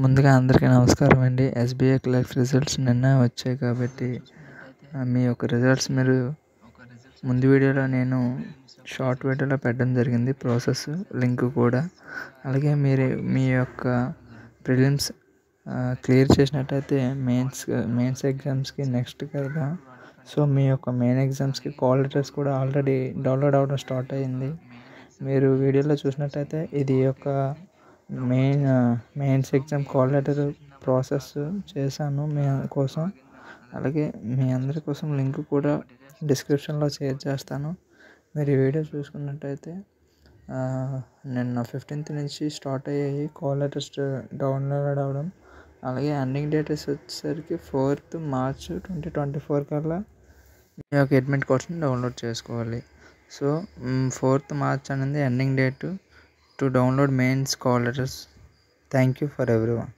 ముందుగా అందరికీ నమస్కారం అండి. ఎస్బీఐ క్లర్క్ రిజల్ట్స్ నిన్న వచ్చాయి కాబట్టి మీ యొక్క రిజల్ట్స్ మీరు ముందు వీడియోలో నేను షార్ట్ వీడియోలో పెట్టడం జరిగింది, ప్రాసెస్ లింక్ కూడా. అలాగే మీరు మీ యొక్క ప్రిలిమ్స్ క్లియర్ చేసినట్టయితే మెయిన్స్ ఎగ్జామ్స్కి నెక్స్ట్ కదా. సో మీ యొక్క మెయిన్ ఎగ్జామ్స్కి కాల్ లెటర్స్ కూడా ఆల్రెడీ డౌన్లోడ్ అవ్వడం స్టార్ట్ అయ్యింది. మీరు వీడియోలో చూసినట్టయితే ఇది యొక్క mains exam call letter process చేశాను మీ కోసం. అలాగే మీ అందరి కోసం లింక్ కూడా డిస్క్రిప్షన్లో షేర్ చేస్తాను. మీరు ఈ వీడియో చూసుకున్నట్టయితే నిన్న 15th నుంచి స్టార్ట్ అయ్యాయి కాల్ లెటర్స్ డౌన్లోడ్ అవ్వడం. అలాగే ఎండింగ్ డేట్ వచ్చేసరికి 4th March 2024 కల్లా మీ యొక్క అడ్మిట్ కార్డ్స్ని డౌన్లోడ్ చేసుకోవాలి. సో 4th March అనేది ending date to download mains call letters. Thank you for everyone.